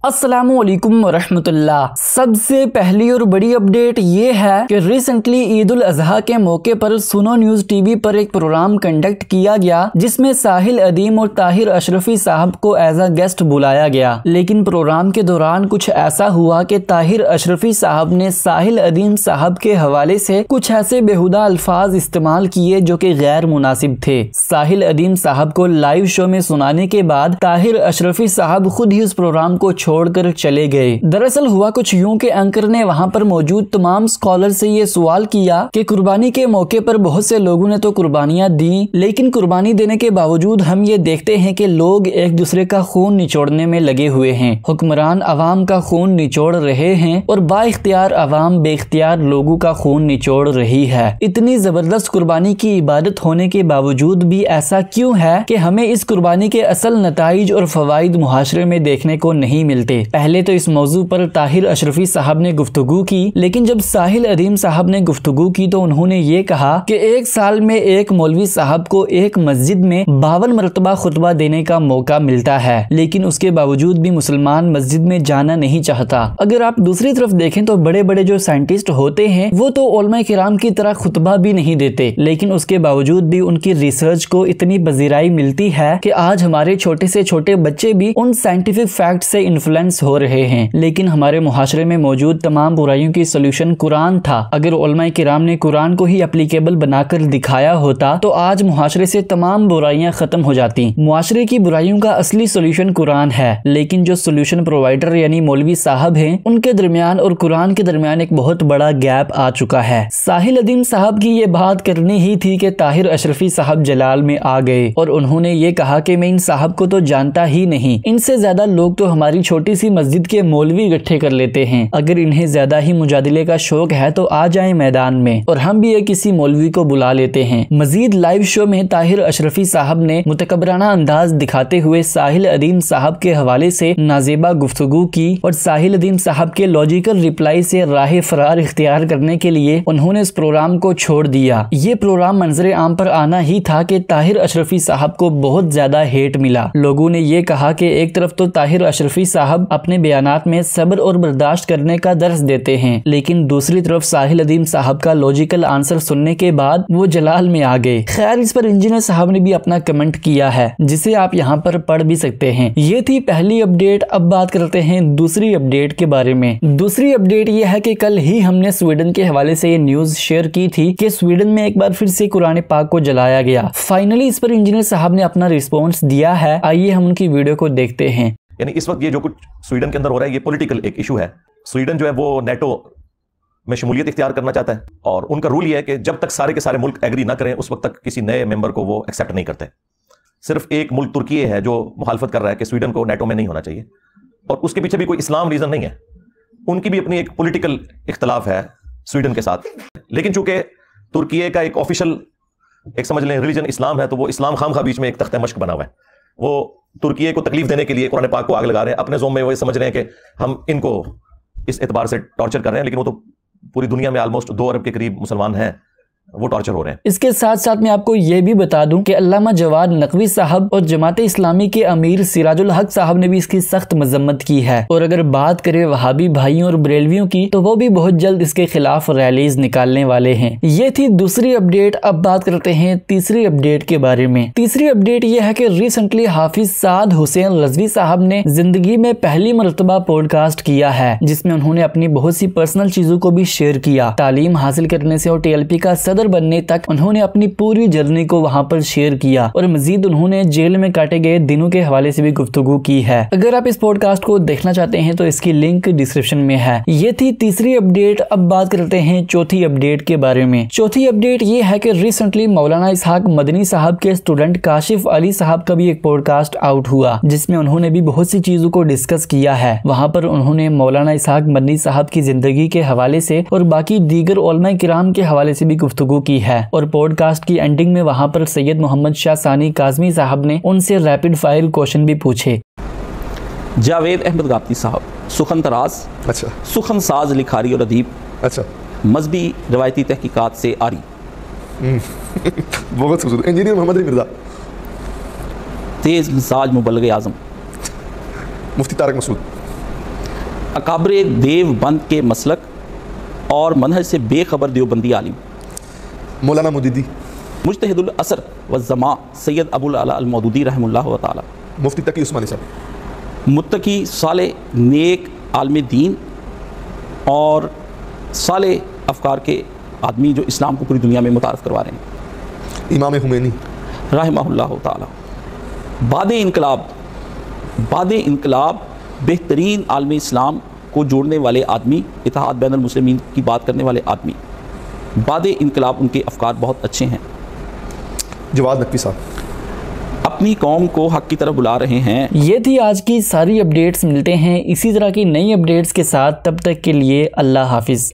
अस्सलामुअलैकुम वरहमतुल्लाह। सबसे पहली और बड़ी अपडेट ये है कि रिसेंटली ईद उल अजहा के मौके पर सुनो न्यूज टीवी पर एक प्रोग्राम कंडक्ट किया गया जिसमें साहिल अदीम और ताहिर अशरफी साहब को एज अ गेस्ट बुलाया गया। लेकिन प्रोग्राम के दौरान कुछ ऐसा हुआ कि ताहिर अशरफी साहब ने साहिल अदीम साहब के हवाले से कुछ ऐसे बेहुदा अल्फाज इस्तेमाल किए जो कि गैर मुनासिब थे। साहिल अदीम साहब को लाइव शो में सुनाने के बाद ताहिर अशरफी साहब खुद ही उस प्रोग्राम को छोड़कर चले गए। दरअसल हुआ कुछ यूं के एंकर ने वहां पर मौजूद तमाम स्कॉलर से ये सवाल किया कि कुर्बानी के मौके पर बहुत से लोगों ने तो कुर्बानियां दी, लेकिन कुर्बानी देने के बावजूद हम ये देखते हैं कि लोग एक दूसरे का खून निचोड़ने में लगे हुए हैं। हुक्मरान अवाम का खून निचोड़ रहे हैं और बाइख्तियार अवाम बेख्तियार लोगों का खून निचोड़ रही है। इतनी जबरदस्त कुर्बानी की इबादत होने के बावजूद भी ऐसा क्यों है कि हमें इस कुर्बानी के असल नताइज और फवाइद मुहाशरे में देखने को नहीं मिलते। पहले तो इस मौजू पर ताहिर अशरफी साहब ने गुफ्तगू की, लेकिन जब साहिल अदीम साहब ने गुफ्तगू की तो उन्होंने ये कहा कि एक साल में एक मौलवी साहब को एक मस्जिद में 52 मरतबा खुतबा देने का मौका मिलता है, लेकिन उसके बावजूद भी मुसलमान मस्जिद में जाना नहीं चाहता। अगर आप दूसरी तरफ देखें तो बड़े बड़े जो साइंटिस्ट होते हैं वो तो उलमा किराम की तरह खुतबा भी नहीं देते, लेकिन उसके बावजूद भी उनकी रिसर्च को इतनी पजीराई मिलती है कि आज हमारे छोटे से छोटे बच्चे भी उन साइंटिफिक फैक्ट से इन्फ्लुएंस हो रहे हैं। लेकिन हमारे मुहाशरे में मौजूद तमाम बुराइयों की सोल्यूशन कुरान था। अगर उलमा किराम ने कुरान को ही एप्लीकेबल बनाकर दिखाया होता तो आज मुहाशरे से तमाम बुराइयां खत्म हो जाती। मुआशरे की बुराइयों का असली सोल्यूशन कुरान है, लेकिन जो सोल्यूशन प्रोवाइडर यानी मौलवी साहब हैं उनके दरमियान और कुरान के दरमियान एक बहुत बड़ा गैप आ चुका है। साहिल अदीम साहब की ये बात करनी ही थी कि ताहिर अशरफी साहब जलाल में आ गए और उन्होंने ये कहा कि मैं इन साहब को तो जानता ही नहीं, इनसे ज्यादा लोग तो हमारी छोटी सी मस्जिद के मौलवी इकट्ठे कर लेते हैं। अगर इन्हें ज्यादा ही मुजादिले का शौक है तो आ जाएं मैदान में और हम भी एक किसी मौलवी को बुला लेते हैं। मजीद लाइव शो में ताहिर अशरफी साहब ने मुतकब्बराना अंदाज दिखाते हुए साहिल अदीम साहब के हवाले से नाजेबा गुफ्तगू की और साहिल अदीम साहब के लॉजिकल रिप्लाई से राह फरार इख्तियार करने के लिए उन्होंने इस प्रोग्राम को छोड़ दिया। ये प्रोग्राम मंजरे आम पर आना ही था कि ताहिर अशरफी साहब को बहुत ज्यादा हेट मिला। लोगों ने ये कहा कि एक तरफ तो ताहिर अशरफी साहब अपने बयानात में सब्र और बर्दाश्त करने का दर्स देते हैं, लेकिन दूसरी तरफ साहिल अदीम साहब का लॉजिकल आंसर सुनने के बाद वो जलाल में आ गए। खैर, इस पर इंजीनियर साहब ने भी अपना कमेंट किया है जिसे आप यहाँ पर पढ़ भी सकते हैं। ये थी पहली अपडेट। अब बात करते हैं दूसरी अपडेट के बारे में। दूसरी अपडेट ये है कि कल ही हमने स्वीडन के हवाले से ये न्यूज शेयर की थी कि स्वीडन में एक बार फिर से कुरान पाक को जलाया गया। फाइनली इस पर इंजीनियर साहब ने अपना रिस्पॉन्स दिया है। आइए हम उनकी वीडियो को देखते हैं। यानी इस वक्त ये जो कुछ स्वीडन के अंदर हो रहा है ये पॉलिटिकल एक इशू है। स्वीडन जो है वो नेटो में शमूलियत इख्तियार करना चाहता है और उनका रूल ये है कि जब तक सारे के सारे मुल्क एग्री ना करें उस वक्त तक किसी नए मेंबर को वो एक्सेप्ट नहीं करते। सिर्फ एक मुल्क तुर्की है जो मुखालफत कर रहा है कि स्वीडन को नेटो में नहीं होना चाहिए और उसके पीछे भी कोई इस्लाम रीजन नहीं है। उनकी भी अपनी एक पॉलिटिकल इख्तलाफ है स्वीडन के साथ, लेकिन चूंकि तुर्की का एक ऑफिशियल एक समझ लें रिलीजन इस्लाम है तो वो इस्लाम खामखा बीच में एक तख्ते मश्क बना हुआ है। वो तुर्की को तकलीफ देने के लिए कुरान पाक को आग लगा रहे हैं। अपने जोम में वो समझ रहे हैं कि हम इनको इस एतबार से टॉर्चर कर रहे हैं, लेकिन वो तो पूरी दुनिया में ऑलमोस्ट 2 अरब के करीब मुसलमान हैं, वो टॉर्चर हो रहे हैं। इसके साथ साथ मैं आपको ये भी बता दूं कि अल्लामा जवाद नकवी साहब और जमात इस्लामी के अमीर सिराजुल हक साहब ने भी इसकी सख्त मजम्मत की है। और अगर बात करें वहाबी भाइयों और बरेलवियों की तो वो भी बहुत जल्द इसके खिलाफ रैलीज निकालने वाले हैं। ये थी दूसरी अपडेट। अब बात करते हैं तीसरी अपडेट के बारे में। तीसरी अपडेट ये है कि रिसेंटली हाफिज साद हुसैन रजवी साहब ने जिंदगी में पहली मरतबा पॉडकास्ट किया है जिसमें उन्होंने अपनी बहुत सी पर्सनल चीजों को भी शेयर किया। तालीम हासिल करने से और TLP का सदर बनने तक उन्होंने अपनी पूरी जर्नी को वहां पर शेयर किया और मजीद उन्होंने जेल में काटे गए दिनों के हवाले से भी गुफ्तगू की है। अगर आप इस पॉडकास्ट को देखना चाहते हैं तो इसकी लिंक डिस्क्रिप्शन में है। ये थी तीसरी अपडेट। अब बात करते हैं चौथी अपडेट के बारे में। चौथी अपडेट ये है कि रिसेंटली मौलाना इसहाक मदनी साहब के स्टूडेंट काशिफ अली साहब का भी एक पॉडकास्ट आउट हुआ जिसमें उन्होंने भी बहुत सी चीजों को डिस्कस किया है। वहां पर उन्होंने मौलाना इसहाक मदनी साहब की जिंदगी के हवाले से और बाकी दीगर उलमा किराम के हवाले से भी गुफ्तगू की है और पॉडकास्ट की एंडिंग में वहां पर सैयद मोहम्मद शाह सानी काज़मी साहब ने उनसे रैपिड फायर क्वेश्चन भी पूछे। जावेद अहमद गाबती साहब, सुखन तराज, अच्छा, सुखन साज लिखारी और अदीब, अच्छा, मजहबी रवायती तहकीकात से आरी। बहुत खूबसूरत। इंजीनियर मोहम्मद अली मिर्जा, तेज मिजाज मुबल्लिग आज़म, मुफ्ती तारक मसूद, अकाबरे देवबंद के मसलक और मनहज से बेखबर देवबंदी आलिम मौलाना मुदीदी, मुज्तहिदुल असर व ज़मा सैयद अबुल अला अल मौदूदी रहमतुल्लाह ताला, मुफ्ती तकी उस्मानी साहब, मुत्तकी साले नेक आलम दीन और साले अफकार के आदमी जो इस्लाम को पूरी दुनिया में मुतारफ़ करवा रहे हैं, इमाम हुमैनी रहमतुल्लाह ताला। बाद इनकलाब बेहतरीन आलम इस्लाम को जोड़ने वाले आदमी, इत्तेहाद बैनुल मुस्लिमीन की बात करने वाले आदमी, बाद इनकलाब उनके अफकार बहुत अच्छे हैं। जवाद नकवी साहब अपनी कौम को हक़ की तरफ बुला रहे हैं। ये थी आज की सारी अपडेट्स। मिलते हैं इसी तरह की नई अपडेट्स के साथ, तब तक के लिए अल्लाह हाफिज़।